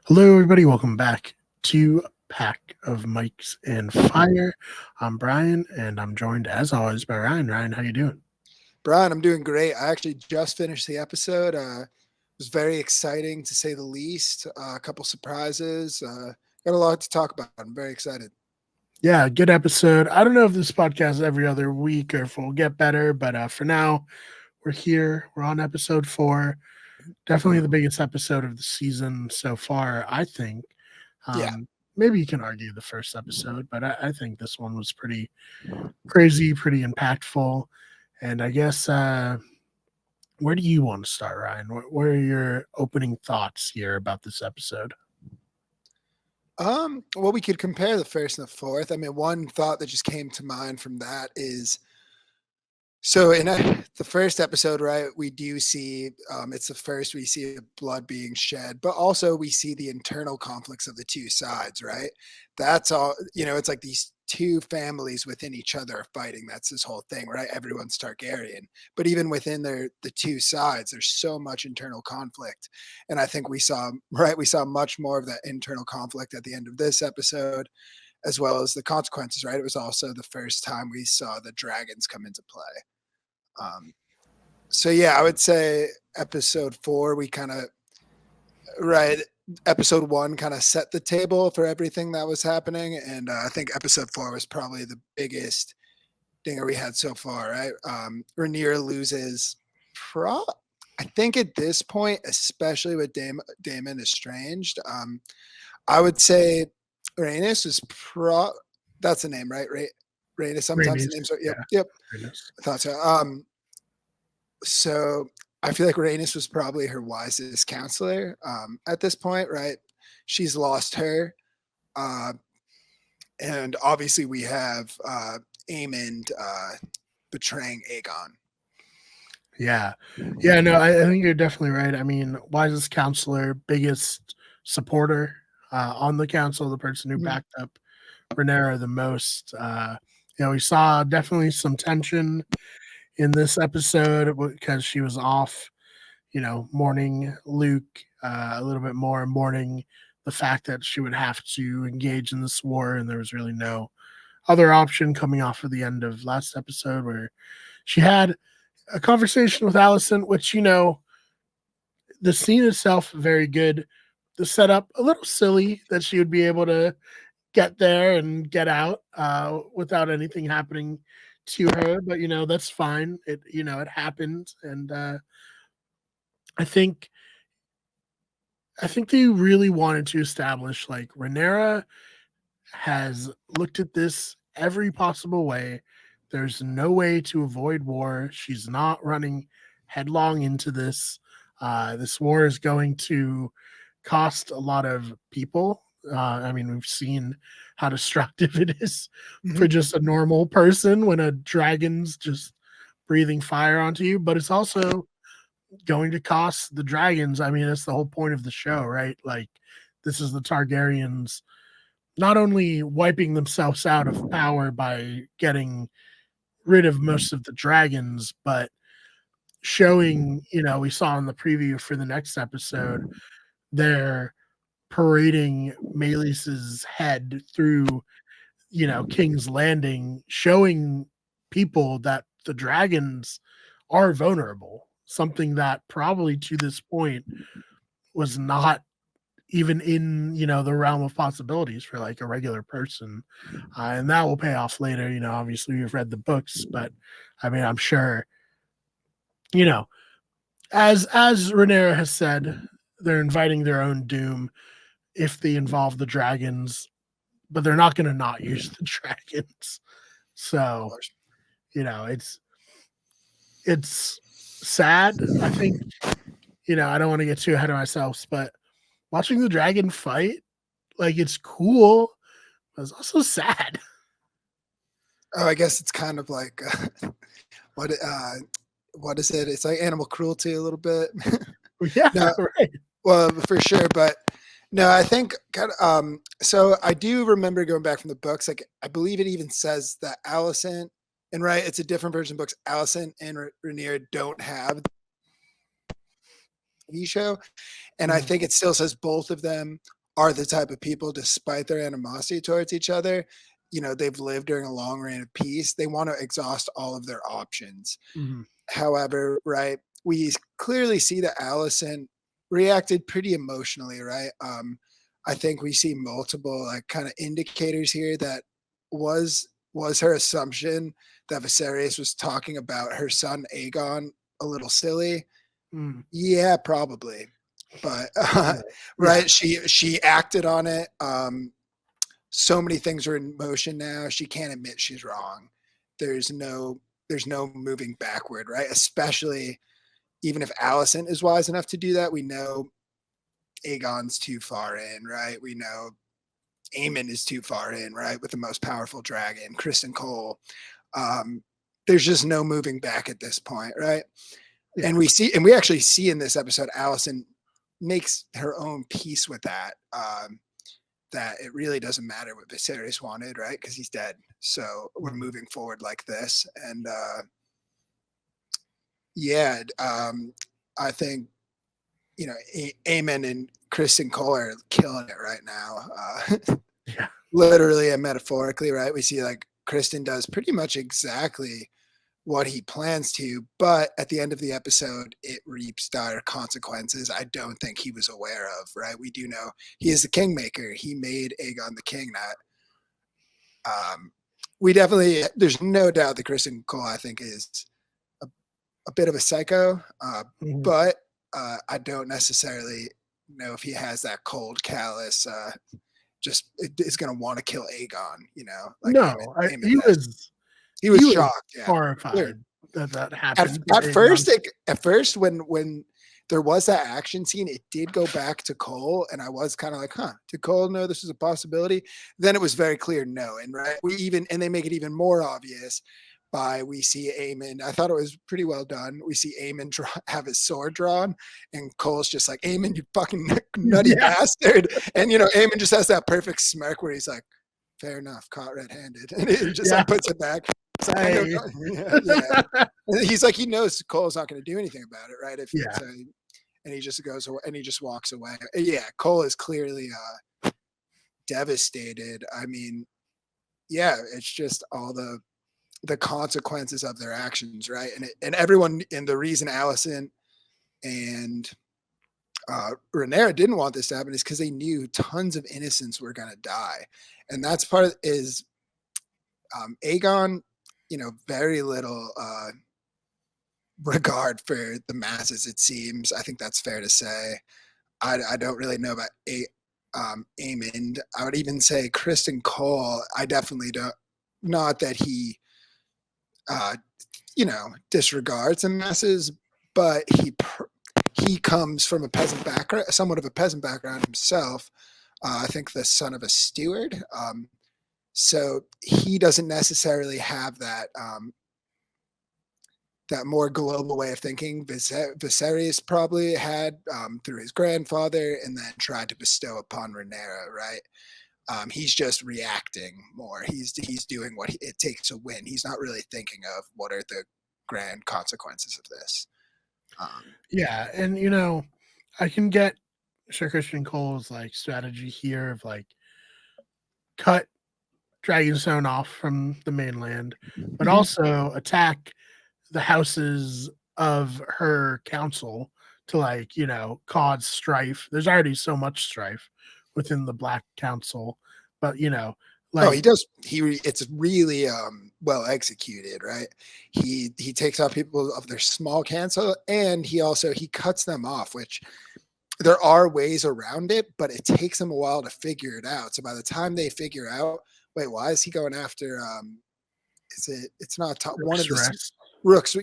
Hello, everybody. Welcome back to Pack of Mics and Fire. I'm Brian, and I'm joined, as always, by Ryan. Ryan, how you doing? Brian, I'm doing great. I actually just finished the episode. It was very exciting to say the least. A couple surprises. Got a lot to talk about. I'm very excited. Yeah, good episode. I don't know if this podcast is every other week or if we'll get better, but for now, we're here. We're on episode 4. Definitely the biggest episode of the season so far, I think. Yeah. Maybe you can argue the first episode, but I think this one was pretty crazy, pretty impactful. And I guess where do you want to start, Ryan? What are your opening thoughts here about this episode? Well, we could compare the first and the fourth. I mean, one thought that just came to mind from that is so in the first episode, right, we do see it's the first we see blood being shed, but also we see the internal conflicts of the two sides, right? That's all, it's like these two families within each other are fighting. That's this whole thing, right? Everyone's Targaryen. But even within the two sides, there's so much internal conflict. And I think we saw much more of that internal conflict at the end of this episode, as well as the consequences, right? It was also the first time we saw the dragons come into play. Um, so yeah, I would say episode 4, we kind of right. Episode 1 kind of set the table for everything that was happening, and I think episode 4 was probably the biggest dinger we had so far. Right, Rhaenyra loses. Pro, I think at this point, especially with Damon estranged, I would say Rhaenys is pro. That's the name, right? Rhaenys. Sometimes the Rhaenys, names are. Yep, yeah, yep. Rhaenys. I thought so. So I feel like Rhaenys was probably her wisest counselor at this point, right? She's lost her. Uh, and obviously we have Aemond betraying Aegon. Yeah, yeah. No, I think you're definitely right. I mean, wisest counselor, biggest supporter on the council, the person who Mhm. backed up Rhaenyra the most. We saw definitely some tension in this episode because she was off, mourning Luke a little bit more, mourning the fact that she would have to engage in this war, and there was really no other option coming off of the end of last episode where she had a conversation with Allison, which, the scene itself, very good. The setup, a little silly that she would be able to get there and get out without anything happening to her, but that's fine. It happened, and I think I think they really wanted to establish like Rhaenyra has looked at this every possible way. There's no way to avoid war. She's not running headlong into this. This war is going to cost a lot of people. I mean, we've seen how destructive it is for Mhm. just a normal person when a dragon's just breathing fire onto you, but it's also going to cost the dragons. I mean, that's the whole point of the show, right? Like, this is the Targaryens not only wiping themselves out of power by getting rid of most of the dragons, but showing, we saw in the preview for the next episode, they're parading Meleis's head through, King's Landing, showing people that the dragons are vulnerable, something that probably to this point was not even in the realm of possibilities for like a regular person, and that will pay off later. Obviously we've read the books, but I mean, I'm sure, you know as Rhaenyra has said, they're inviting their own doom if they involve the dragons, but they're not going to not use the dragons. Of So course. it's sad. I think, I don't want to get too ahead of myself, but watching the dragon fight, like, it's cool, but it's also sad. Oh, I guess it's kind of like what what is it? It's like animal cruelty a little bit. Yeah, No, right. well, for sure, but no, I think so I do remember going back from the books, like, I believe it even says that Allison and right, it's a different version of books, Allison and Rhaenyra don't have TV show. And I think it still says both of them are the type of people, despite their animosity towards each other, they've lived during a long reign of peace. They want to exhaust all of their options. Mhm. However, right, we clearly see that Allison reacted pretty emotionally, right? I think we see multiple like kind of indicators here that was her assumption that Viserys was talking about her son Aegon a little silly. Mm. Yeah, probably. But Yeah. right, she acted on it. So many things are in motion now. She can't admit she's wrong. There's no moving backward, right? Especially even if Allison is wise enough to do that, we know Aegon's too far in, right? We know Aemon is too far in, right? With the most powerful dragon, Kristen Cole. There's just no moving back at this point, right? Yeah. And we actually see in this episode, Allison makes her own peace with that. That it really doesn't matter what Viserys wanted, right? Because he's dead. So we're moving forward like this. And I think, Aemon and Kristen Cole are killing it right now. Yeah. Literally and metaphorically, right? We see like Kristen does pretty much exactly what he plans to, but at the end of the episode, it reaps dire consequences I don't think he was aware of, right? We do know he is the kingmaker. He made Aegon the king. That there's no doubt that Kristen Cole, I think, is a bit of a psycho, but I don't necessarily know if he has that cold, callous, just is going to want to kill Aegon, like No, Aemon he does. He was shocked, yeah. horrified that happened. At first, when there was that action scene, it did go back to Cole, and I was kind of like, did Cole know this is a possibility? Then it was very clear no, and right, and they make it even more obvious by we see Aemon. I thought it was pretty well done. We see Aemon have his sword drawn, and Cole's just like, Aemon, you fucking nutty bastard, and Aemon just has that perfect smirk where he's like, fair enough, caught red-handed, and he just like puts it back. Like, yeah. He's like, he knows Cole's not going to do anything about it, right? And he just goes and he just walks away. Yeah, Cole is clearly devastated. I mean, yeah, it's just all the consequences of their actions, right? And everyone, and the reason Allison and Rhaenyra didn't want this to happen is because they knew tons of innocents were going to die, and that's part of is Aegon. Very little regard for the masses, it seems. I think that's fair to say. I don't really know about Aemond. I would even say Kristen Cole, I definitely don't, not that he, disregards the masses, but he comes from a peasant background, somewhat of a peasant background himself. I think the son of a steward. So he doesn't necessarily have that that more global way of thinking. Viserys probably had through his grandfather, and then tried to bestow upon Rhaenyra, right? He's just reacting more. He's doing what it takes to win. He's not really thinking of what are the grand consequences of this. Yeah, and I can get Sir Christian Cole's like strategy here of like cut Dragonstone off from the mainland, but also attack the houses of her council to cause strife. There's already so much strife within the Black Council, but he does. It's really well executed, right? He takes out people of their small council, and he cuts them off, which there are ways around it, but it takes them a while to figure it out. So by the time they figure out, wait, why is he going after it's not one of the Rook's, Rook's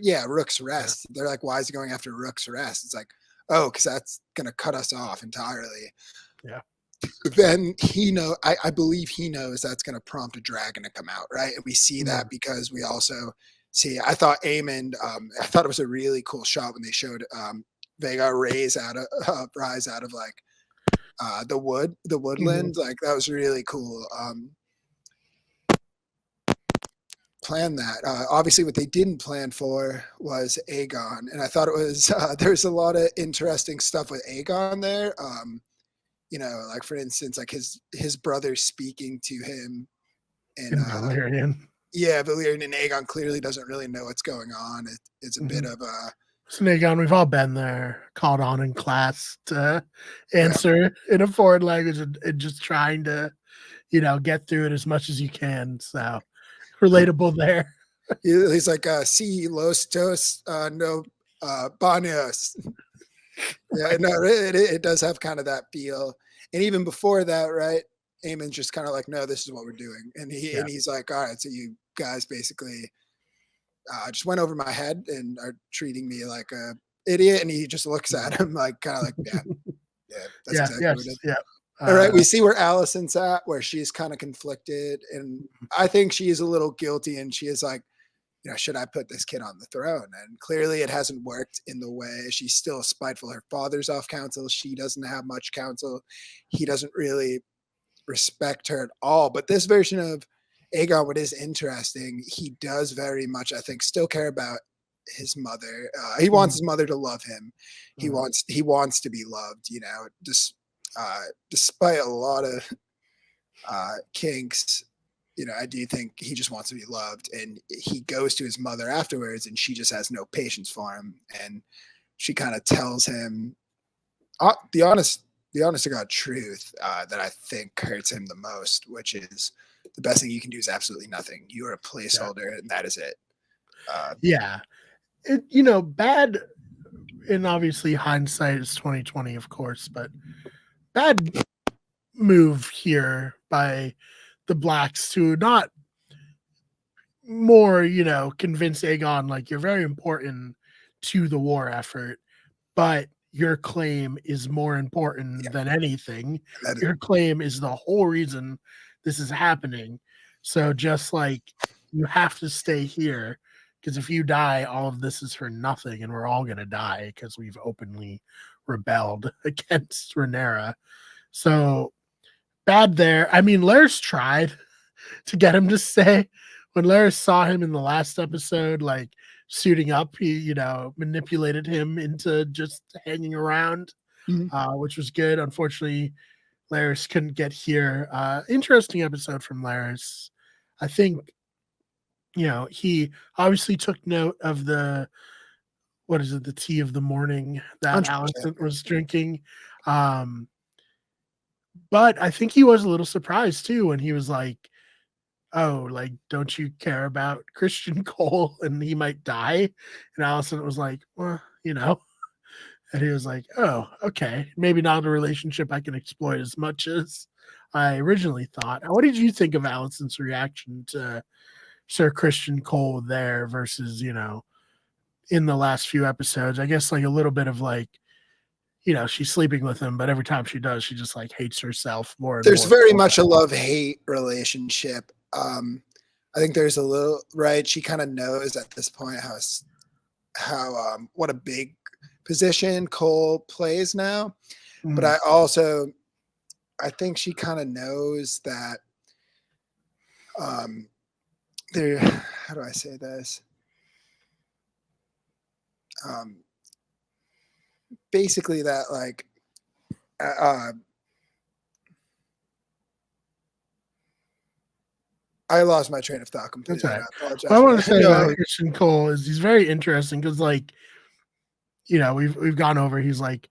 Rest. Yeah. They're like, why is he going after Rook's Rest? It's like, because that's gonna cut us off entirely. Yeah. Then I believe he knows that's gonna prompt a dragon to come out, right? And we see that because we also see, I thought Aemond, I thought it was a really cool shot when they showed Vhagar rise out of like the woodland. Like that was really cool. planned that. Obviously, what they didn't plan for was Aegon, and I thought it was there's a lot of interesting stuff with Aegon there. Like for instance, like his brother speaking to him, and In Valyrian. yeah, Valyrian, and Aegon clearly doesn't really know what's going on. It's a bit of a So Aegon, we've all been there, called on in class to answer in a foreign language and just trying to, get through it as much as you can. So relatable there. He's like, "Si los dos no baños." Yeah, no, it does have kind of that feel. And even before that, right? Aemon's just kind of like, "No, this is what we're doing," and he's like, "All right, so you guys basically just went over my head and are treating me like a idiot." And he just looks at him like, kind of like, "Yeah, that's exactly what it is." Yeah. All right, we see where Allison's at, where she's kind of conflicted, and I think she is a little guilty, and she is like, should I put this kid on the throne? And clearly it hasn't worked in the way. She's still spiteful. Her father's off council. She doesn't have much counsel. He doesn't really respect her at all. But this version of Aegon, what is interesting, he does very much, I think, still care about his mother. He wants his mother to love him. He wants to be loved, just despite a lot of kinks. I do think he just wants to be loved, and he goes to his mother afterwards, and she just has no patience for him, and she kind of tells him the honest to God truth that I think hurts him the most, which is the best thing you can do is absolutely nothing. You are a placeholder, and that is it. Bad, and obviously hindsight is 2020, of course, but bad move here by the Blacks to not more, convince Aegon like you're very important to the war effort, but your claim is more important than anything. Your claim is the whole reason this is happening. So just like you have to stay here, because if you die, all of this is for nothing, and we're all gonna die because we've openly rebelled against Rhaenyra. So bad there. I mean, Larys tried to get him to stay. When Larys saw him in the last episode, like suiting up, he, manipulated him into just hanging around, which was good. Unfortunately, Larys couldn't get here. Interesting episode from Larys. I think, he obviously took note of the tea of the morning that 100%. Alicent was drinking. But I think he was a little surprised too when he was like, "Oh, like, don't you care about Christian Cole and he might die?" And Alicent was like, "Well, And he was like, "Oh, okay. Maybe not a relationship I can exploit as much as I originally thought." What did you think of Alicent's reaction to Sir Christian Cole there versus, in the last few episodes? I guess like a little bit of like, she's sleeping with him, but every time she does, she just like hates herself more and There's more. very much a love-hate relationship. I think there's a little, right? She kind of knows at this point how what a big position Cole plays now. But I think she kind of knows that there, how do I say this? Basically that like I lost my train of thought completely. Right. I apologize. What I want to say about Christian Cole is he's very interesting because, like, we've gone over. He's like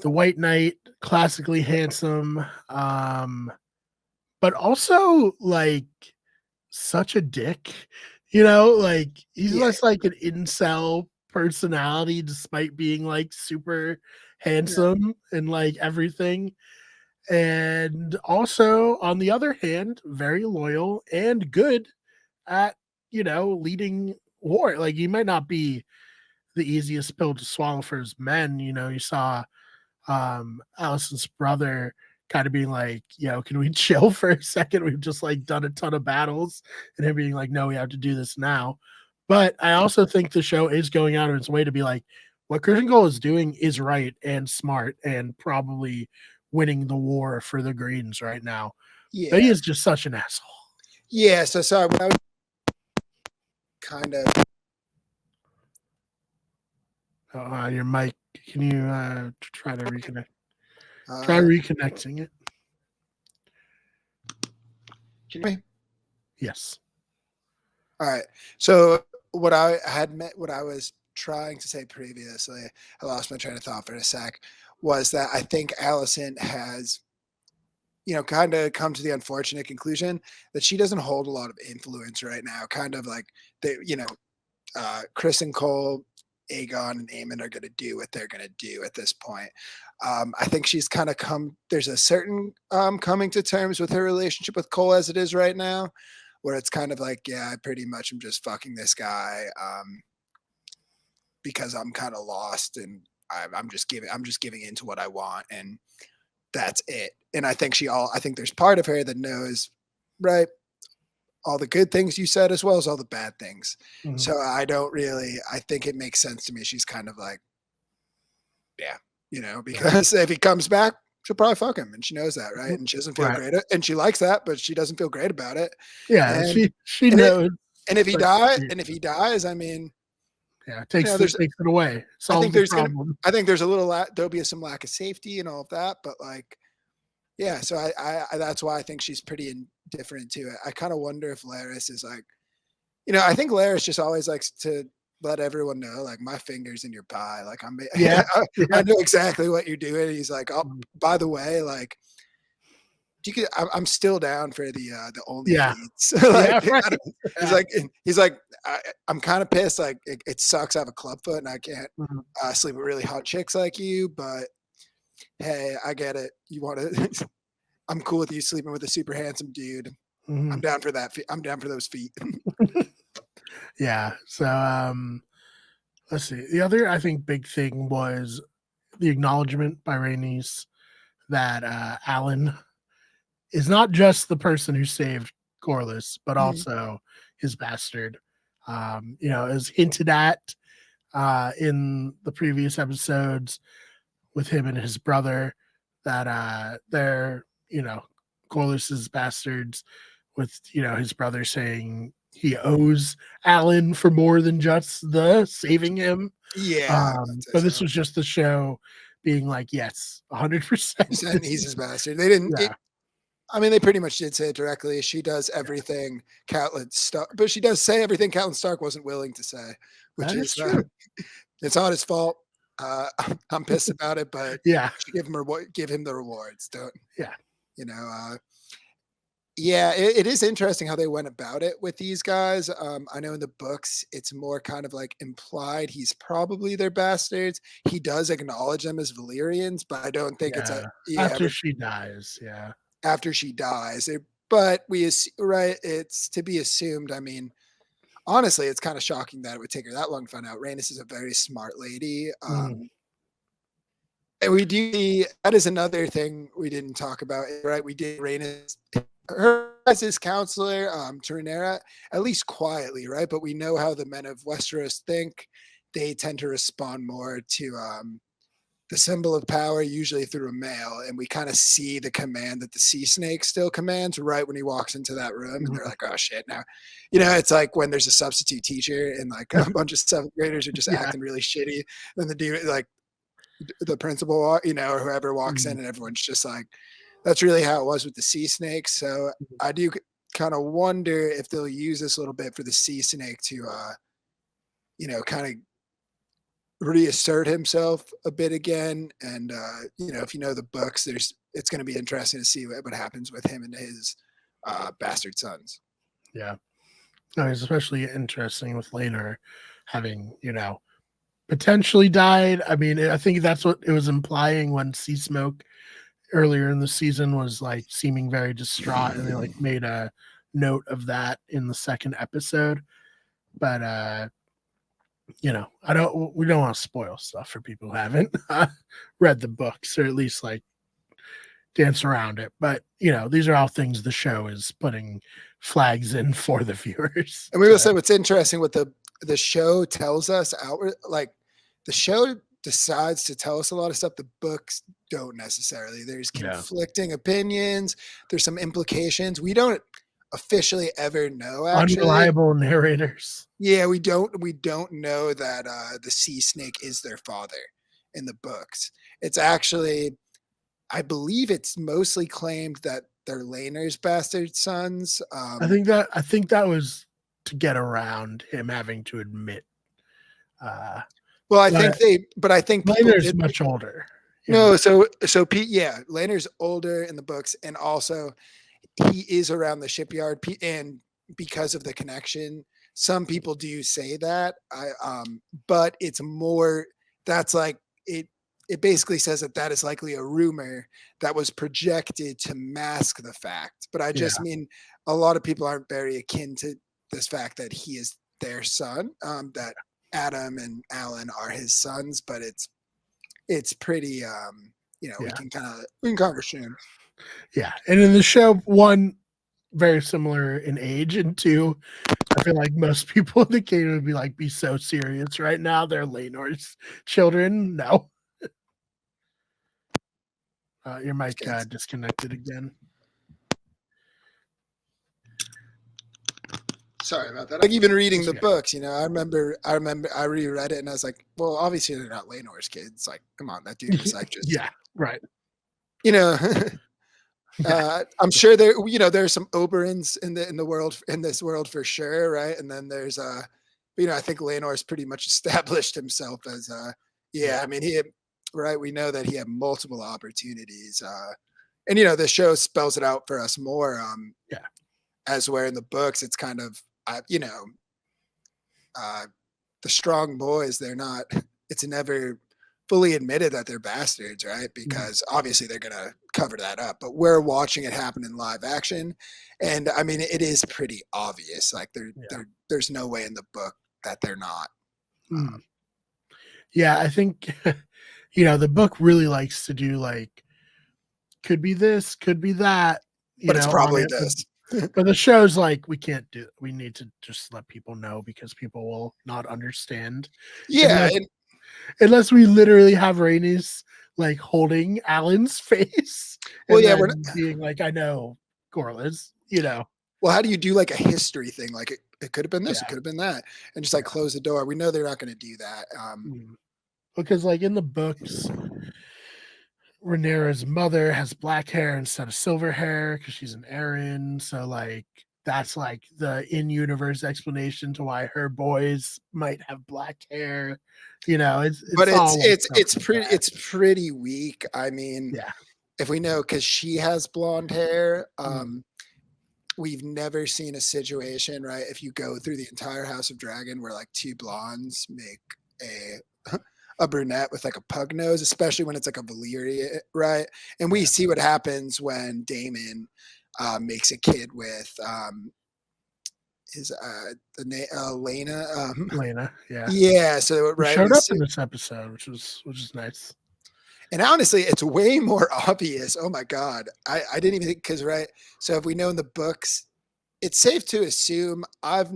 the White Knight, classically handsome, but also like such a dick. Like he's less like an incel personality, despite being like super handsome and like everything. And also, on the other hand, very loyal and good at, leading war. Like, he might not be the easiest pill to swallow for his men. You saw Allison's brother kind of being like, can we chill for a second? We've just like done a ton of battles, and him being like, no, we have to do this now. But I also think the show is going out of its way to be like, what Christian Cole is doing is right and smart and probably winning the war for the Greens right now. But he is just such an asshole. Yeah. So sorry. kind of. Your mic. Can you try to reconnect? Try Uh, reconnecting it. can you hear me? Yes. All right. So what I was trying to say previously, I lost my train of thought for a sec, was that I think Allison has, kind of come to the unfortunate conclusion that she doesn't hold a lot of influence right now. Kind of like Chris and Cole, Aegon and Aemon are going to do what they're going to do at this point. I think she's kind of there's a certain coming to terms with her relationship with Cole as it is right now, where it's kind of like, yeah, I pretty much am just fucking this guy because I'm kind of lost and I'm just giving into what I want, and that's it. And I think I think there's part of her that knows, right, all the good things you said as well as all the bad things. Mhm. So I think it makes sense to me. She's kind of like, yeah, because if he comes back, she'll probably fuck him. And she knows that, right? And she doesn't feel Right. great. And she likes that, but she doesn't feel great about it. Yeah, And, she and it, knows. and if he but dies, I mean, yeah, takes it away. I think Solves the problem. I think there's there'll be some lack of safety and all of that, but like, yeah. So I that's why I think she's pretty indifferent to it. I kind of wonder if Laris is like, I think Laris just always likes to let everyone know, like, my finger's in your pie. Like, Yeah. I know exactly what you're doing. He's like, oh, Mhm. by the way, like, I'm still down for the only Yeah. feeds. Yeah, Like, right. he's like, I'm kind of pissed. Like, it sucks. I have a club foot and I can't Mhm. sleep with really hot chicks like you. But hey, I get it. You want to? I'm cool with you sleeping with a super handsome dude. I'm Mhm. down for that. I'm down for those feet. Yeah. So let's see. The other I think big thing was the acknowledgement by Rhaenys that Alan is not just the person who saved Corlys, but Mhm. also his bastard. As hinted at in the previous episodes with him and his brother, that they're, Corlys's bastards, with, his brother saying he owes Alan for more than just the saving him. Yeah, I'd say So this so. was just the show being like, yes, 100%. And he's his bastard. They didn't. Yeah, I mean, they pretty much did say it directly. She does everything Catelyn Stark, but she does say everything Catelyn Stark wasn't willing to say, which that is is true. it's not his fault. I'm pissed about it, but Yeah, you should give him the rewards. Don't yeah. you know? Yeah, it is interesting how they went about it with these guys. I know in the books, it's more kind of like implied he's probably their bastards. He does acknowledge them as Valyrians, but I don't think it's a Yeah. yeah. After she dies, yeah. After she dies. But right, it's to be assumed. I mean, honestly, it's kind of shocking that it would take her that long to find out. Rhaenys is a very smart lady. Mhm. And we do see that is another thing we didn't talk about, right? We did Rhaenys, her as his counselor to Rhaenyra, at least quietly, right? But we know how the men of Westeros think. They tend to respond more to the symbol of power, usually through a male, and we kind of see the command that the sea snake still commands right when he walks into that room, and they're Mhm. like, "Oh shit!" Now, it's like when there's a substitute teacher and like a bunch of seventh graders are just Yeah. acting really shitty, then the dude, like the principal, or whoever walks in, Mhm. and everyone's just like, "That's really how it was with the sea snake." So Mhm. I do kind of wonder if they'll use this a little bit for the sea snake to, kind of reassert himself a bit again. And if you know the books, it's going to be interesting to see what happens with him and his bastard sons. Yeah. No, it's especially interesting with Laner having, potentially died. I mean, I think that's what it was implying when Sea Smoke earlier in the season was like seeming very distraught, and they like made a note of that in the second episode. But we don't want to spoil stuff for people who haven't read the books, or at least like dance around it. But these are all things the show is putting flags in for the viewers. And we will say what's interesting, what the show tells us outward, like the show decides to tell us a lot of stuff the books don't necessarily. There's Yeah. conflicting opinions. There's some implications. We don't. officially ever know. Actually, Unreliable narrators. yeah, we don't know that the sea snake is their father in the books. It's actually, I believe it's mostly claimed that they're Laener's bastard sons. I think that was to get around him having to admit. Well, But I think people Laener's did. much older. No, so Pete, yeah, Laener's older in the books, and also he is around the shipyard, and because of the connection, some people do say that. But it's more, that's like it. It basically says that that is likely a rumor that was projected to mask the fact. But I Yeah, just mean a lot of people aren't very akin to this fact that he is their son. That Adam and Alan are his sons, but it's pretty we yeah, can kind of assume. yeah. And in the show, one, very similar in age, and two, I feel like most people in the kingdom would be like, be so serious right now. They're Laenor's children. No. Your mic disconnected again. Sorry about that. Like even reading the Okay. books, I remember I reread it and I was like, well, obviously they're not Laenor's kids. Like, come on, that dude was like just Yeah, right. you know Yeah, I'm sure there's some Oberons in the world, in this world for sure, right? And then there's I think Laenor's pretty much established himself as yeah, I mean he had, right, we know that he had multiple opportunities, and the show spells it out for us more, yeah. as where in the books it's kind of uh the strong boys, they're not, it's never fully admitted that they're bastards, right? Mhm. Because obviously they're going to cover that up, but we're watching it happen in live action. And I mean, it is pretty obvious. Like Yeah. there's no way in the book that they're not. Mm. Yeah, I think the book really likes to do like could be this, could be that, But it's on probably it. this. But the show's like, we can't do it. We need to just let people know because people will not understand Yeah. unless And unless we literally have Rainey's like holding Alan's face well, and yeah, then being like, I know Corliss, well, how do you do like a history thing? Like it could have been this, it Yeah. could have been that. And just like Yeah. close the door. We know they're not going to do that. Mm. Because like in the books, Rhaenyra's mother has black hair instead of silver hair because she's an Arryn. So like that's like the in-universe explanation to why her boys might have black hair. But It's all like stuff like that. it's pretty weak. I mean, Yeah. if we know, because she has blonde hair, Mm. we've never seen a situation, right? If you go through the entire House of Dragon where like two blondes make a a brunette with like a pug nose, especially when it's like a Valyria, right? And we Yeah. see what happens when Damon makes a kid with his the name Lena. Lena. Yeah. Yeah, so Who right, we showed up see, in this episode, which is nice. and honestly, it's way more obvious. Oh my god, I didn't even think, because right. So if we know in the books, it's safe to assume, I've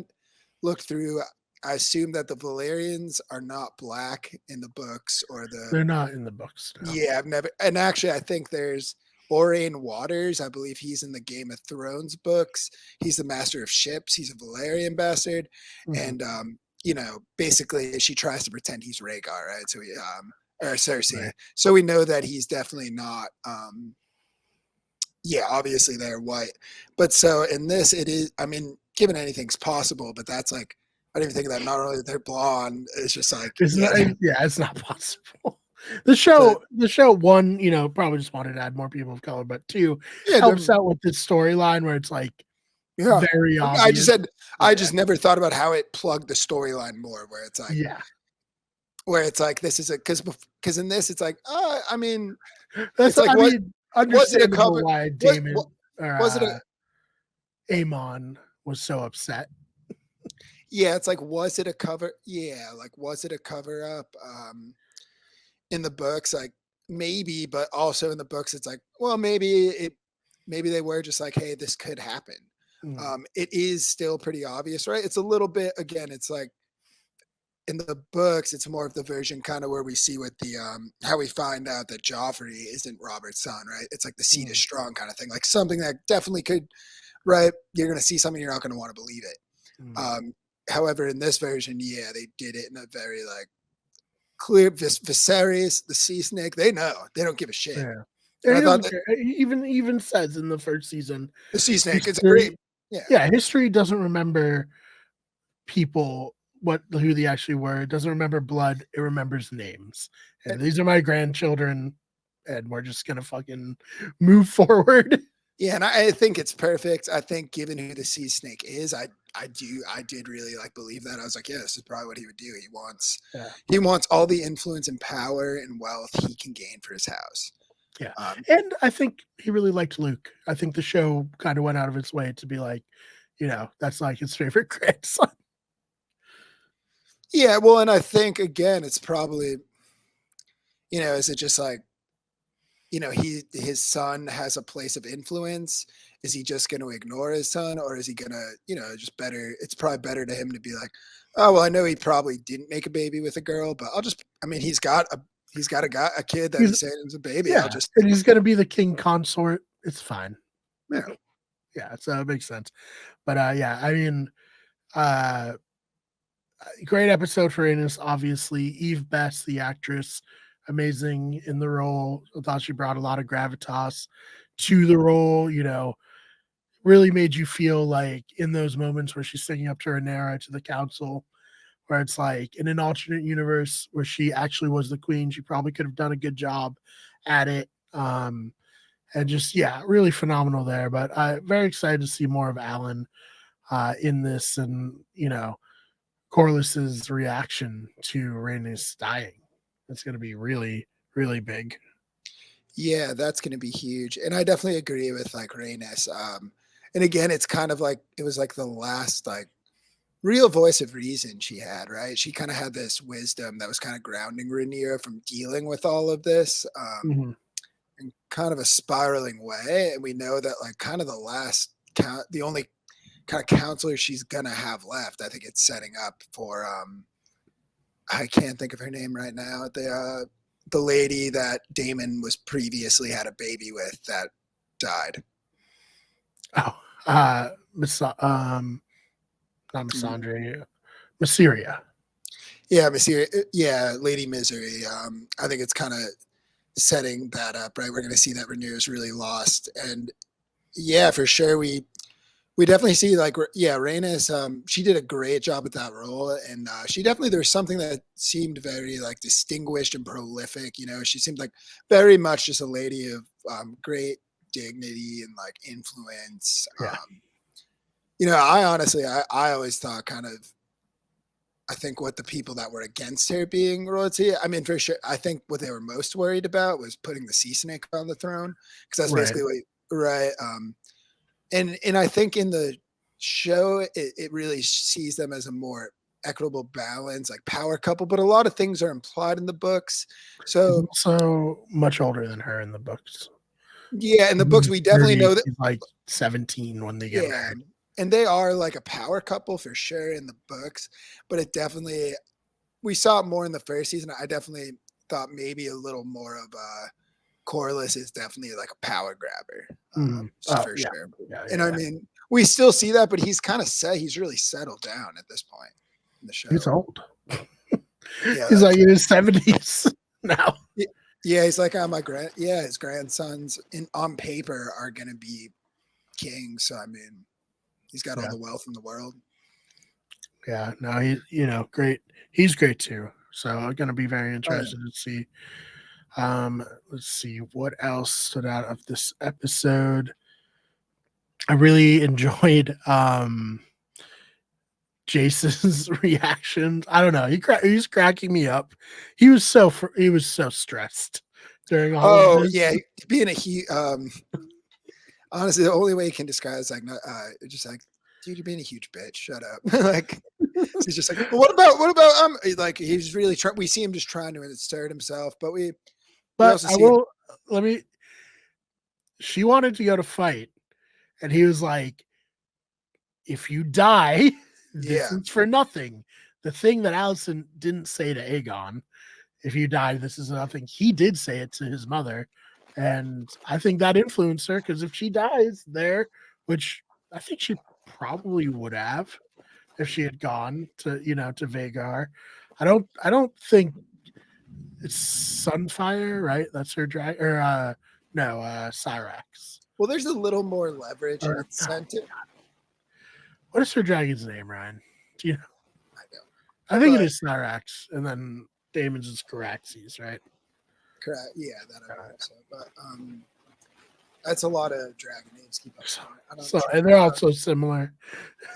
looked through, I assume that the Valerians are not black in the books, or the, They're not in the books now. yeah, I've never, and actually I think there's Orain Waters, I believe he's in the Game of Thrones books. He's the master of ships. He's a Valerian bastard. Mhm. And basically she tries to pretend he's Rhaegar, right? So or Cersei. Right. So we know that he's definitely not yeah, obviously they're white. But so in this, it is, I mean, given anything's possible, but that's like, I didn't even think of that. Not only that they're blonde, it's just like, It's yeah, not, yeah, it's not possible. but The show one, probably just wanted to add more people of color, but two yeah, helps out with this storyline where it's like yeah. very I just obvious. said, I Yeah, just never thought about how it plugged the storyline more, yeah. where it's like, this is a, because in this, it's like, I mean, That's it's like, I mean, was it a understandable cover? why What Damon or was it a, Amon was so upset. yeah, it's like, was it a cover? Yeah, like, was it a cover up? In the books, like maybe, but also in the books, it's like, well, maybe they were just like, hey, this could happen. Mm, It is still pretty obvious, right? It's a little bit, again, it's like in the books, it's more of the version kind of where we see with the how we find out that Joffrey isn't Robert's son, right? It's like the seed is mm, strong kind of thing, like something that definitely could right? You're going to see something, you're not going to want to believe it. Mm. However, in this version, yeah, they did it in a very like clear. Viserys, the sea snake, they know, they don't give a shit. Yeah. And Yeah, I he thought doesn't that care. He even says in the first season, the sea snake is a great, history, yeah, yeah, history doesn't remember people who they actually were. It doesn't remember blood. It remembers names. And these are my grandchildren, and we're just gonna fucking move forward. yeah, and I think it's perfect. I think given who the sea snake is, I did really like believe that. I was like, yeah, this is probably what he would do. Yeah. He wants all the influence and power and wealth he can gain for his house. Yeah. Um, And I think he really liked Luke. I think the show kind of went out of its way to be like, that's like his favorite grandson. yeah, well, and I think again, it's probably, is it just like, his son has a place of influence. Is he just going to ignore his son, or is he going to, just better? It's probably better to him to be like, oh well, I know he probably didn't make a baby with a girl, but I mean, he's got a kid that He's he's saying is a baby. I'll Yeah, just, and he's gonna be the king consort. It's fine. yeah, Yeah, so it makes sense. But yeah, I mean, uh great episode for Ines, obviously. Eve Best, the actress, amazing in the role. I thought she brought a lot of gravitas to the role, really made you feel like in those moments where she's singing up to Rhaenyra to the council, where it's like in an alternate universe where she actually was the queen, she probably could have done a good job at it. And just, yeah, really phenomenal there. But very excited to see more of Alan in this, and Corliss's reaction to Rhaenys dying. It's going to be really, really big. yeah, that's going to be huge. And I definitely agree with like Rhaenys. And again, it's kind of like it was like the last like real voice of reason she had, right? She kind of had this wisdom that was kind of grounding Rhaenyra from dealing with all of this. Mhm. In kind of a spiraling way. And we know that like kind of the only kind of counselor she's gonna have left. I think it's setting up for I can't think of her name right now. The lady that Damon was previously had a baby with that died. Oh, not Mm. Missandre, Mysteria. Yeah, yeah, Lady Misery. I think it's kind of setting that up, right? We're going to see that Renew is really lost, and yeah, for sure, we definitely see like yeah, Rhaenys. She did a great job with that role, and she definitely there's something that seemed very like distinguished and prolific. She seemed like very much just a lady of great dignity and like influence. Yeah. I honestly, I always thought kind of. I think what the people that were against her being royalty, I mean, for sure, I think what they were most worried about was putting the sea snake on the throne because that's Right. basically what, right? And I think in the show, it really sees them as a more equitable balance, like power couple. But a lot of things are implied in the books. He's So also much older than her in the books. yeah, in the books, He's we definitely 30, know that. he's like 17 when they get Yeah, married. and they are like a power couple for sure in the books. But it definitely we saw it more in the first season. I definitely thought maybe a little more of Corliss is definitely like a power grabber, Mhm. Oh, for yeah. sure. Yeah, And yeah, I yeah. mean, we still see that, but he's really settled down at this point in the He's show. old. Yeah, He's like in his 70s now. yeah, he's like his grandsons on paper are gonna be kings. So I mean, he's got all Yeah. the wealth in the world. Yeah. No, he's, great. He's great too. So I'm going to be very Oh yeah. interested to see. Let's see what else stood out of this episode. I really enjoyed Jason's reactions. I don't know. He's cracking me up. He was so stressed during all of Oh this. yeah, being a honestly, the only way you can describe it is like just like, dude, you're being a huge bitch. Shut up. Like he's just like, well, what about like he's really trying. We see him just trying to insert himself, but we But also I see him. will let me. She wanted to go to fight, and he was like, "If you die, this Yeah, is for nothing." The thing that Allison didn't say to Aegon, "If you die, this is nothing." He did say it to his mother, and I think that influenced her because if she dies there, which I think she probably would have if she had gone to to Vagar. I don't think it's Sunfire, right? That's her drag or no, Cyrax. Well, there's a little more leverage in Or its oh, center. what is her dragon's name, Ryan? Do you know? I know, I think it but is Cyrax, and then Damon's is Caraxes, right? correct. Yeah, that I Uh, believe so. But that's a lot of dragon names. Keep up. so, I don't. so and they're I don't also similar.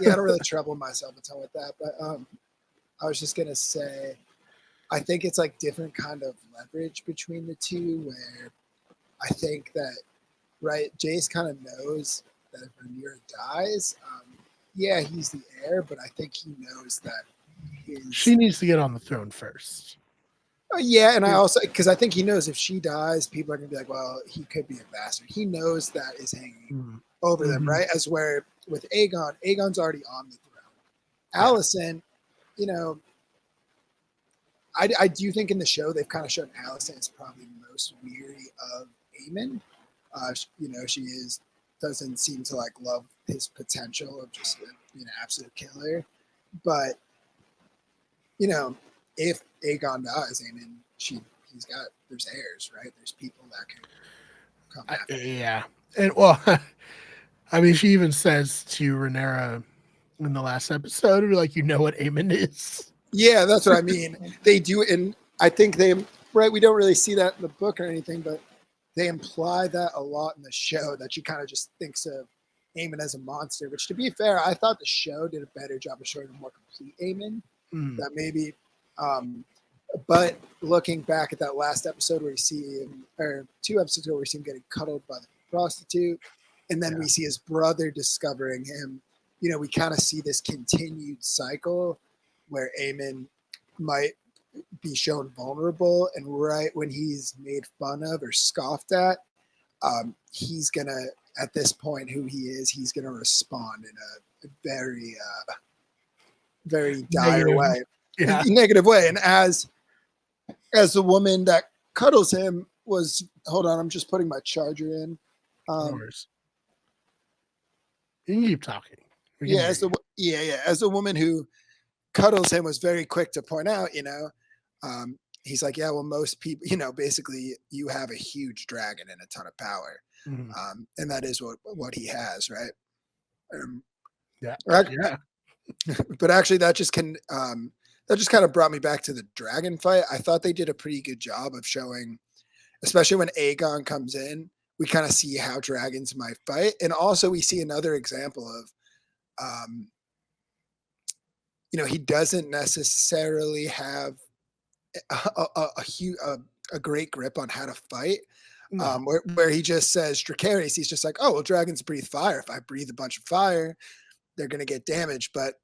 yeah, I don't really trouble myself a ton with that. But I was just gonna say, I think it's like different kind of leverage between the two. Where I think that right, Jace kind of knows that if Rhaenyra dies, yeah, he's the heir, but I think he knows that She his needs to get on the throne first. yeah, and I also because I think he knows if she dies, people are gonna be like, well, he could be a bastard. He knows that is hanging Mm. over them, Mhm. right? As where with Aegon's already on the throne. Yeah. Allison, you know, I do think in the show they've kind of shown Allison is probably most weary of Aemon. She doesn't seem to like love his potential of just being an absolute killer. But if Aegon dies, Aemon, there's heirs, right? There's people that can come after. Yeah, and well, I mean, she even says to Rhaenyra in the last episode, like, what Aemon is. Yeah, that's what I mean. They do, and I think right. We don't really see that in the book or anything, but they imply that a lot in the show. That she kind of just thinks of Aemon as a monster. Which, to be fair, I thought the show did a better job of showing a more complete Aemon. Mm. That maybe, but looking back at that last episode where you see him, or 2 episodes ago where you see him getting cuddled by the prostitute, and then we see his brother discovering him. We kind of see this continued cycle where Aemon might be shown vulnerable, and right when he's made fun of or scoffed at, he's gonna, at this point, who he is, he's gonna respond in a very, very dire Negative. way, Yeah. negative way. And as the woman that cuddles him was, hold on, I'm just putting my charger in. You can keep talking. As the woman who cuddles him was very quick to point out, he's like, yeah, well, most people, basically you have a huge dragon and a ton of power. Mm-hmm. And that is what he has, right? Yeah. But actually that just kind of brought me back to the dragon fight. I thought they did a pretty good job of showing, especially when Aegon comes in, we kind of see how dragons might fight. And also we see another example of, he doesn't necessarily have a great grip on how to fight. No. Where he just says Dracarys, he's just like, oh, well, dragons breathe fire. If I breathe a bunch of fire, they're going to get damaged. But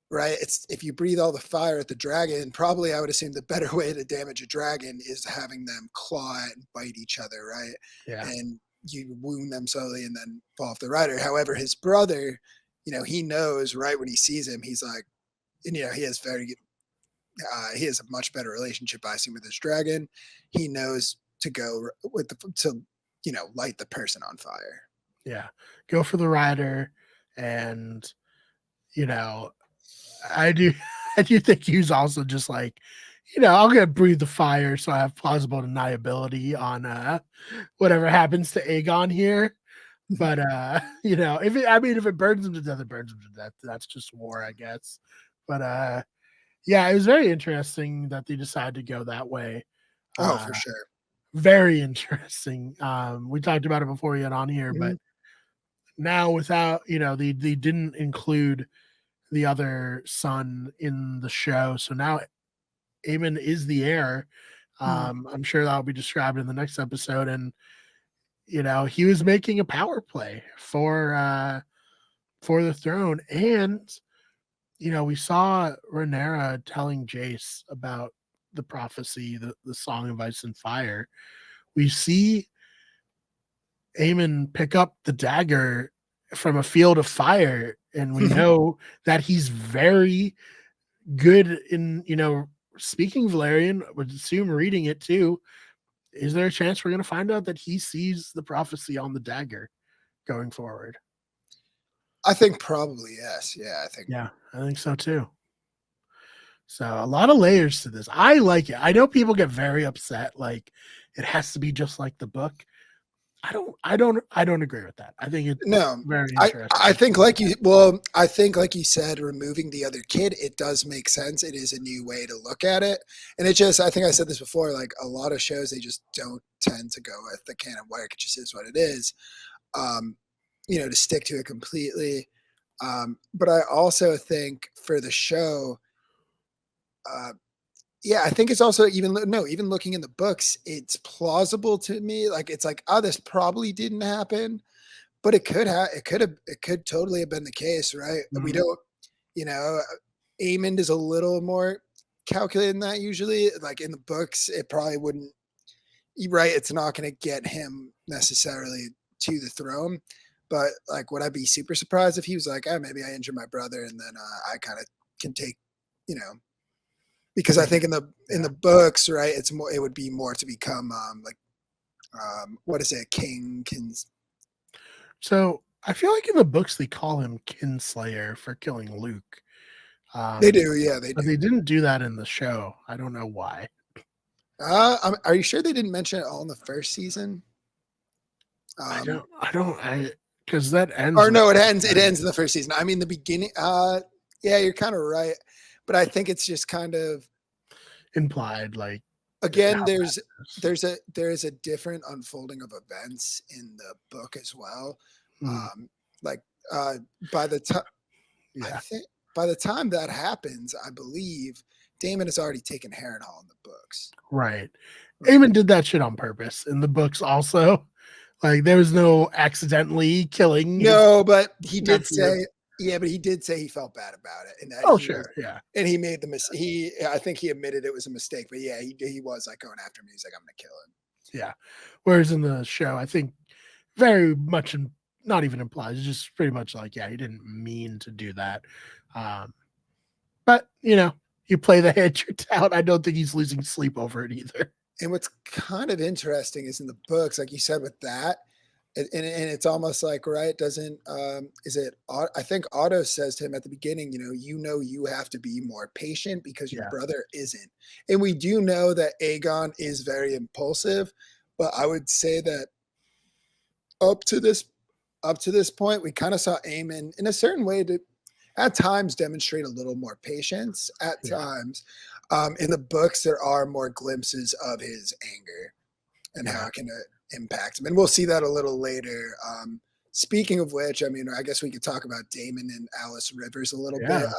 right, it's if you breathe all the fire at the dragon, probably I would assume the better way to damage a dragon is having them claw and bite each other, right? Yeah. And you wound them slowly and then fall off the rider. However, his brother, he knows right when he sees him, he's like, and he has he has a much better relationship, I assume, with his dragon. He knows to go to light the person on fire. Yeah, go for the rider, and I do think he's also just like, I'm gonna breathe the fire so I have plausible deniability on whatever happens to Aegon here. But if it burns him to death, it burns him to death. That's just war, I guess. But yeah, it was very interesting that they decided to go that way. For sure. Very interesting. We talked about it before you got on here, but now without, they didn't include the other son in the show. So now Aemon is the heir. I'm sure that'll be described in the next episode. And, he was making a power play for the throne. And, we saw Rhaenyra telling Jace about the prophecy, the Song of Ice and Fire. We see Aemon pick up the dagger from a field of fire, and we know that he's very good in, speaking Valerian, would assume reading it too. Is there a chance we're going to find out that he sees the prophecy on the dagger going forward? I think probably yes. Yeah, I think. Yeah, I think so too. So a lot of layers to this. I like it. I know people get very upset, like it has to be just like the book. I don't agree with that. I think it's No, very I interesting. think like you well, I think like you said, removing the other kid, it does make sense. It is a new way to look at it. And it just I think I said this before, like a lot of shows they just don't tend to go with the canon work. It just is what it is. Um, to stick to it completely. But I also think for the show, uh, yeah, I think it's also even looking in the books, it's plausible to me. Like it's like, oh, this probably didn't happen, but it could totally have been the case, right? We Mm, don't, you know, Aemond is a little more calculated than that usually. Like in the books, it probably wouldn't. Right, it's not going to get him necessarily to the throne. But like, would I be super surprised if he was like, "Oh, maybe I injured my brother, and then I kind of can take, you know." Because I take think it. in Yeah. the books, right, it's more. It would be more to become like what is it, king? So I feel like in the books they call him Kinslayer for killing Luke. They Um, do, yeah, they but do. they didn't do that in the show. I don't know why. Are you sure they didn't mention it all in the first season? I Um, don't. I don't. I because that ends or with no, it him ends. It saying ends in the first season. I mean, the beginning. Yeah, you're kind of right, but I think it's just kind of implied like again. how that is. There is a different unfolding of events in the book as well. Mm, Um, like uh, by the time I yeah. think by the time that happens, I believe Damon has already taken Harrenhal in the books. Right. Right. Eamon did that shit on purpose in the books also. Like there was no accidentally killing his No, but he did nephew. say, yeah, but he did say he felt bad about it, and that Oh he was, sure, yeah. and he made the he. I think he admitted it was a mistake, but yeah, he was like going after him. He's like, I'm gonna kill him. Yeah. Whereas in the show, I think very much not even implies, it's just pretty much like, yeah, he didn't mean to do that. Um, but you play the hand you're down. I don't think he's losing sleep over it either. And what's kind of interesting is in the books, like you said, with that, and it's almost like right doesn't is it I think Otto says to him at the beginning, you have to be more patient because your Yeah. brother isn't. And we do know that Aegon is very impulsive, but I would say that up to this point we kind of saw Aemon in a certain way to at times demonstrate a little more patience at Yeah. times. In the books there are more glimpses of his anger and how Yeah. it can impact him. And we'll see that a little later. Speaking of which, I mean, I guess we could talk about Damon and Alice Rivers a little bit. Yeah.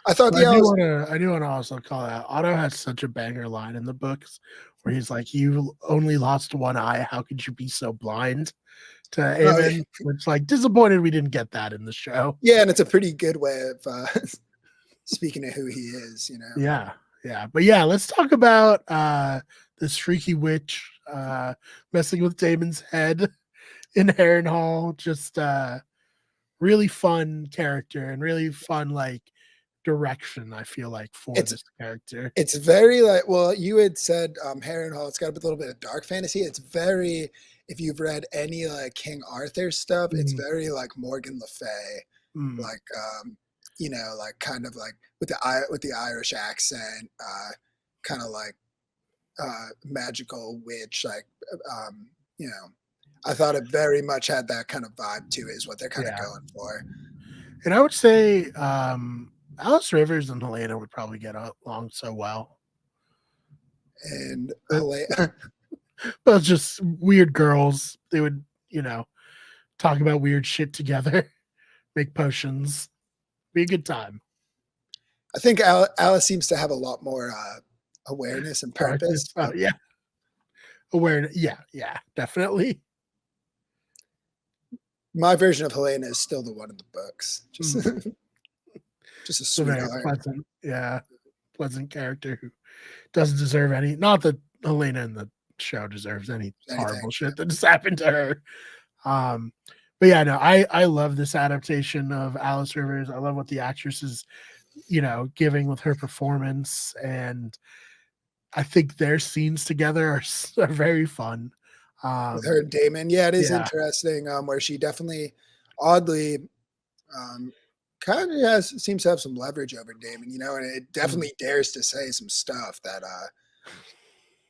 I thought But the Alice, I do want to also call out Otto has such a banger line in the books where he's like, "You only lost one eye. How could you be so blind?" To oh, Aemon, which like disappointed we didn't get that in the show. yeah, and it's a pretty good way of speaking of who he is, Yeah, yeah, but yeah, let's talk about this freaky witch messing with Damon's head in Harrenhal. Just really fun character and really fun like direction. I feel like for It's this character. it's very like well, you had said Harrenhal. It's got a little bit of dark fantasy. It's very if you've read any like King Arthur stuff, it's Mm, very like Morgan Le Fay, mm, like like kind of like with the Irish accent, kind of like magical witch, like um, you know. I thought it very much had that kind of vibe to it, is what they're kind of yeah, going for. and I would say Alice Rivers and Helena would probably get along so well. And But well, it's just weird girls. They would, talk about weird shit together, make potions, be a good time. I think Alice seems to have a lot more awareness and Darkness. purpose. Oh yeah. Awareness. Yeah, yeah, definitely. My version of Helena is still the one in the books. Just Mm. just a It's a very sweetheart. pleasant, yeah, pleasant character who doesn't deserve any. Not that Helena in the show deserves any Anything. horrible shit that just happened to her. Um, but yeah, no, I love this adaptation of Alice Rivers. I love what the actress is, giving with her performance, and I think their scenes together are very fun. With her and Damon. Yeah, it is Yeah, interesting. Where she definitely, oddly, Kind of seems to have some leverage over Damon, and it definitely dares to say some stuff that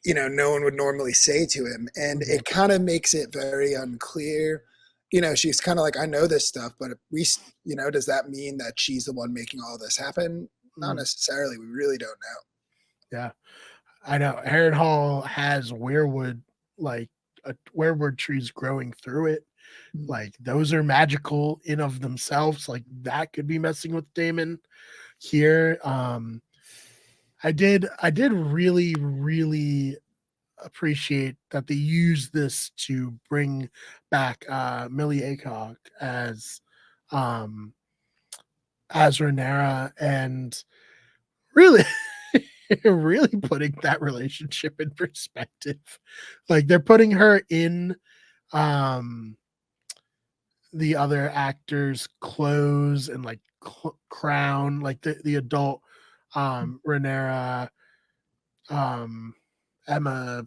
no one would normally say to him, and Mhm. it kind of makes it very unclear. She's kind of like, I know this stuff, but does that mean that she's the one making all this happen? Not Mm. necessarily. We really don't know. Yeah, I know. Hall has weirwood trees growing through it. Mm. Like those are magical in of themselves. Like that could be messing with Damon here. I did really, really appreciate that they used this to bring back Millie Acock um as Renera, and really really putting that relationship in perspective. Like they're putting her in um the other actors' clothes and like crown, like the adult Renera, um Emma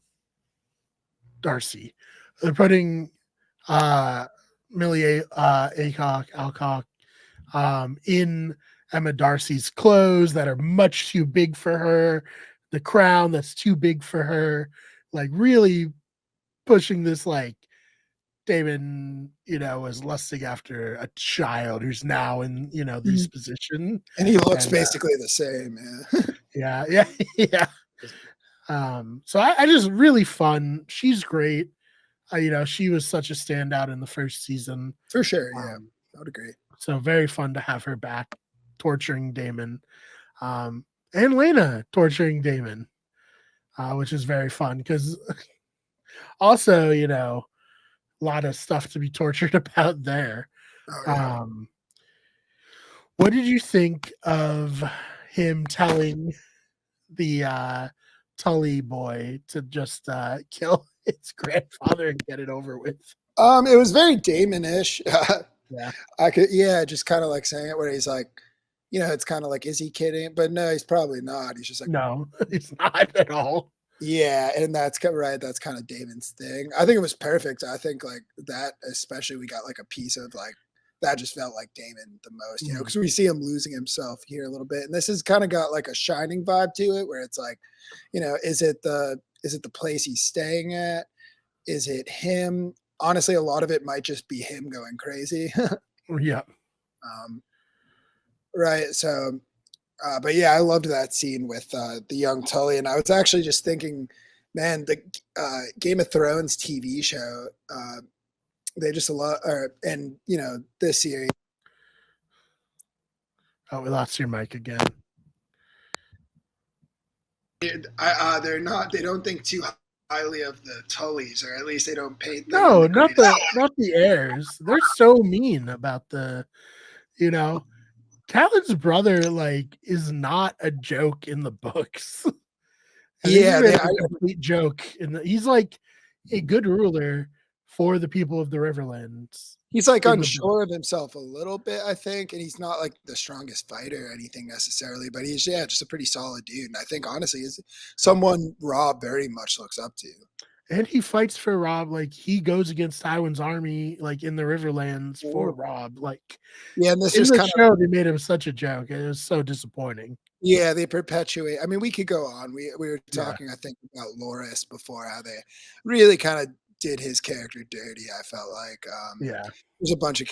Darcy. They're putting uh Millie Alcock in Emma Darcy's clothes that are much too big for her, the crown that's too big for her, like really pushing this like Damon, was lusting after a child who's now in, this Mhm. position. And he looks And basically the same, yeah. yeah, yeah, yeah. So I just really fun. She's great. She was such a standout in the first season. For sure, yeah. Um, I would agree. so very fun to have her back torturing Damon. And Lena torturing Damon, which is very fun because also, a lot of stuff to be tortured about there. Oh yeah. Um, what did you think of him telling the Tully boy to just kill his grandfather and get it over with? It was very Damon-ish. Yeah. I could, yeah, just kind of like saying it where he's like, it's kind of like, is he kidding? But no, he's probably not. He's just like, No, it's not at all. yeah, and that's right. That's kind of Damon's thing. I think it was perfect. I think like that, especially we got like a piece of like that just felt like Damon the most, Mm. because we see him losing himself here a little bit, and this has kind of got like a Shining vibe to it, where it's like, is it the place he's staying at? Is it him? Honestly, a lot of it might just be him going crazy. Yeah. um, right. So but yeah, I loved that scene with the young Tully, and I was actually just thinking, man, the Game of Thrones TV show, they just a lot, and this series. Oh, we lost your mic again. They're not. They don't think too highly of the Tullys, or at least they don't paint them in No, the greatest. not the heirs. They're so mean about you know, Callan's brother like is not a joke in the books. I think Yeah, he's a complete joke. He's like a good ruler for the people of the Riverlands he's like in the book. unsure of himself a little bit, I think, and he's not like the strongest fighter or anything necessarily, but he's just a pretty solid dude, and I think honestly is someone Rob very much looks up to. And he fights for Rob. Like he goes against Tywin's army, like in the Riverlands for Rob. Like Yeah, and this in just the kind of show, they made him such a joke. It was so disappointing. yeah, they perpetuate. I mean, we could go on. We were Yeah. talking, I think, about Loris before, how they really kind of did his character dirty. I felt like Yeah. there's a bunch of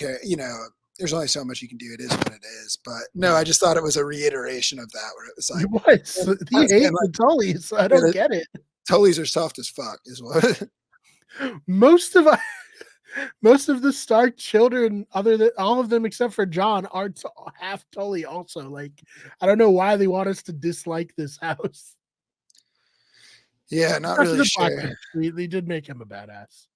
there's only so much you can do. It is what it is. But no, I just thought it was a reiteration of that, where it was like, He was. He once again, hates like the Tullys. I don't get it. Tullys are soft as fuck, is what. Most of most of the Stark children, other than all of them except for John, are half Tully. Also, like I don't know why they want us to dislike this house. Yeah, not Especially really the sure. Blackfish. They did make him a badass.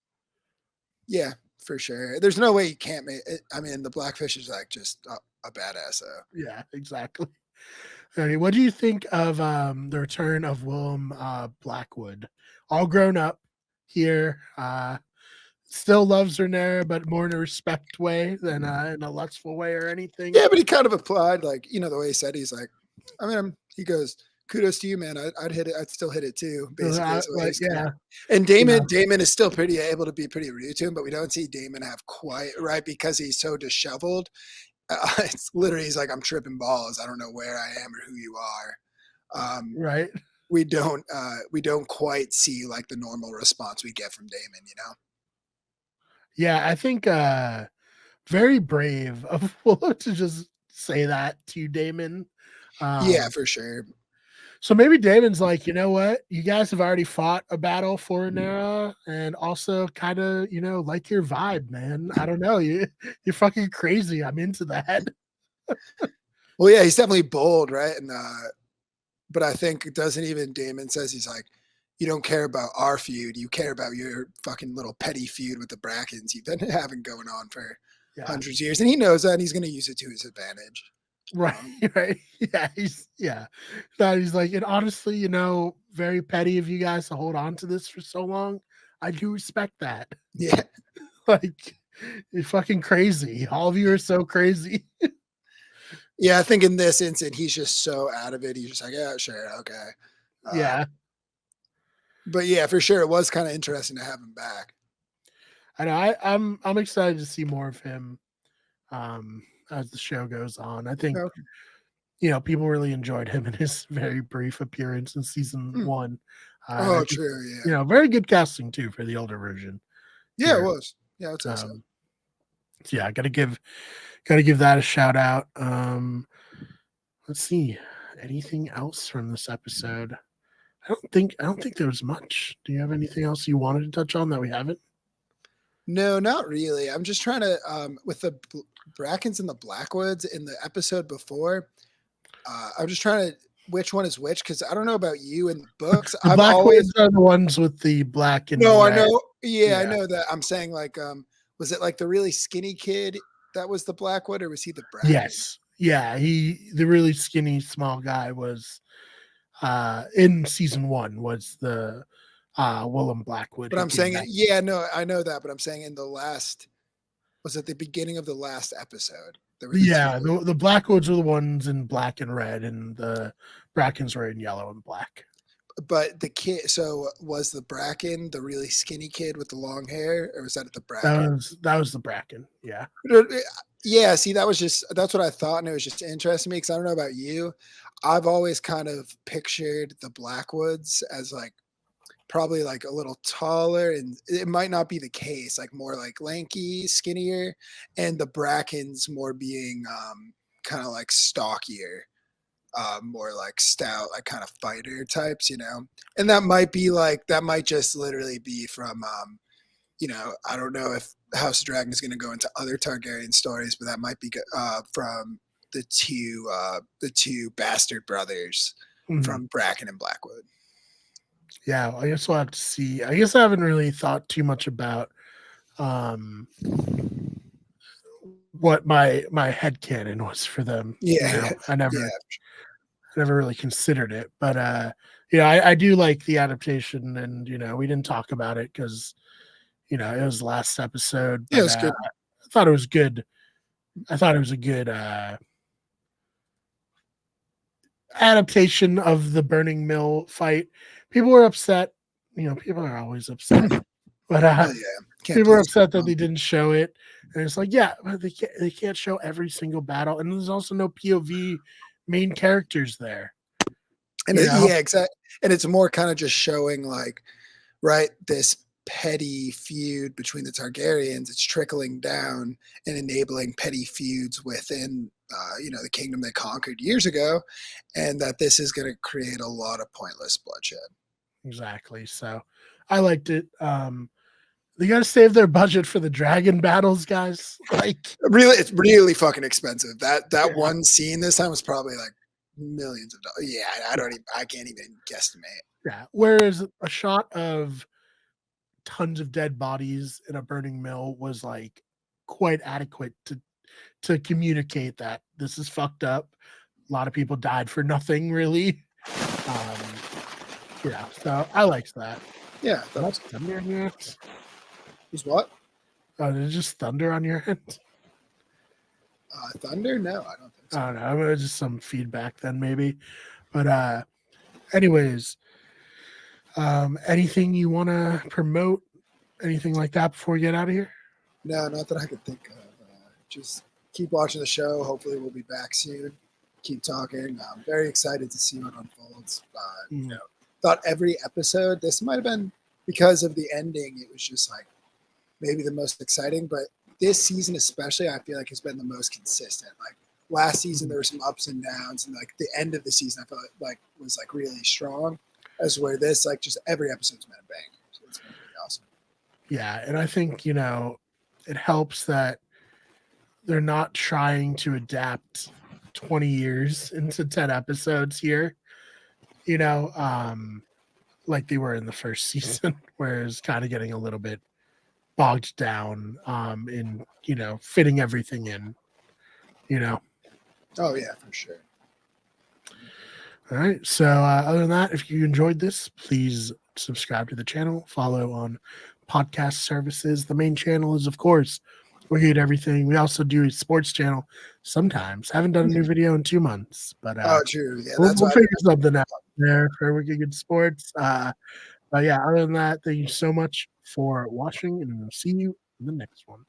Yeah, for sure. There's no way you can't make it. I mean, the Blackfish is like just a badass. So. Yeah, exactly. Okay, what do you think of the return of Willem Blackwood? All grown up here, still loves Rhaenyra, but more in a respect way than in a lustful way or anything. Yeah, but he kind of applied, like, the way he said, he's like, I mean, he goes, kudos to you, man. I'd hit it. I'd still hit it too. Basically, is the way Like, he's yeah, and Damon is still pretty able to be pretty rude to him, but we don't see Damon have quite right because he's so disheveled. it's literally, he's like, I'm tripping balls. I don't know where I am or who you are. Right. We don't quite see like the normal response we get from Damon, you know? Yeah, I think very brave of Willow to just say that to Damon. Yeah, Um, for sure. so maybe Damon's like, you know what? You guys have already fought a battle for Renera, and also kind of, like your vibe, man. I don't know. You're fucking crazy. I'm into that. Well, yeah, he's definitely bold, right? And but I think it doesn't even Damon says he's like, you don't care about our feud. You care about your fucking little petty feud with the Brackens you've been having going on for Yeah. hundreds of years. And he knows that and he's going to use it to his advantage. Right. Right. He's like, and honestly, very petty of you guys to hold on to this for so long. I do respect that. Yeah. Like, you're fucking crazy. All of you are so crazy. Yeah. I think in this instant, he's just so out of it. He's just like, yeah, sure. Okay. Yeah. But yeah, for sure. It was kind of interesting to have him back. I know. I'm excited to see more of him as the show goes on. I think Okay. people really enjoyed him in his very brief appearance in season Hmm. one. And I Oh, think, true. Yeah. very good casting too for the older version. Yeah, it Here. was. Yeah, I'd say so. So yeah, gotta give that a shout out. Let's see. Anything else from this episode? I don't think there was much. Do you have anything else you wanted to touch on that we haven't? No, not really. I'm just trying to with the Brackens and the Blackwoods in the episode before. I'm just trying to which one is which because I don't know about you in the books. The I've always Blackwoods are the ones with the black and no, I red. know. Yeah, I Yeah. know that. I'm saying like was it like the really skinny kid that was the Blackwood or was he the Bracken? Yes. Yeah, the really skinny small guy was in season 1 was the Willem Blackwood But who I'm came saying back. yeah, no, I know that, but I'm saying in the last was at the beginning of the last episode. There were the Yeah, two. the Blackwoods were the ones in black and red, and the Brackens were in yellow and black. But the kid, so was the Bracken the really skinny kid with the long hair, or was that at the That Bracken? was the Bracken. Yeah. Yeah, see, that's what I thought, and it was just interesting to me because I don't know about you. I've always kind of pictured the Blackwoods as like probably like a little taller, and it might not be the case, like more like lanky, skinnier, and the Brackens more being kind of like stockier, more like stout, like kind of fighter types, you know. And that might be like that might just literally be from I don't know if House of Dragon is going to go into other Targaryen stories, but that might be from the two bastard brothers from Bracken and Blackwood. Yeah, I guess we'll have to see. I guess I haven't really thought too much about what my headcanon was for them. Yeah, I yeah, never really considered it. But I do like the adaptation, and we didn't talk about it because it was the last episode. yeah. But It's good. I thought it was good. I thought it was a good adaptation of the Burning Mill fight. People were upset. People are always upset. But Oh yeah, can't people were please upset that everyone. they didn't show it. And it's like, yeah, but they can't show every single battle. And there's also no POV main characters there. And yeah, exactly. And it's more kind of just showing like, right, this petty feud between the Targaryens. It's trickling down and enabling petty feuds within, the kingdom they conquered years ago, and that this is going to create a lot of pointless bloodshed. Exactly. So I liked it. They got to save their budget for the dragon battles, guys. Like, really, it's really fucking expensive. That yeah. one scene this time was probably like millions of dollars. Yeah, I can't even guesstimate. Yeah. Whereas a shot of tons of dead bodies in a burning mill was like quite adequate to communicate that this is fucked up. A lot of people died for nothing, really. So I liked that. Yeah, that was thunder on your end. Was what? There's just thunder on your end. Thunder? No, I don't think so. I don't know. Just some feedback then, maybe. But anyways, anything you want to promote? Anything like that before we get out of here? No, not that I could think of. Just keep watching the show. Hopefully, we'll be back soon. Keep talking. I'm very excited to see what unfolds. Thought every episode, this might have been because of the ending, it was just like maybe the most exciting, but this season especially, I feel like has been the most consistent. Like last season, there were some ups and downs, and like the end of the season, I felt like was like really strong. As where this, like just every episode's been a banger. So it's been pretty awesome. Yeah, and I think it helps that they're not trying to adapt 20 years into 10 episodes here. Like they were in the first season, where it's kind of getting a little bit bogged down in fitting everything in. Oh yeah, for sure. All right. So other than that, if you enjoyed this, please subscribe to the channel, follow on podcast services. The main channel is, of course, We Hate Everything. We also do a sports channel sometimes. Haven't done a new video in 2 months, but Oh, true. Yeah, we'll that's why. figure something out there for Wicked Good Sports. But yeah, other than that, thank you so much for watching, and we'll see you in the next one.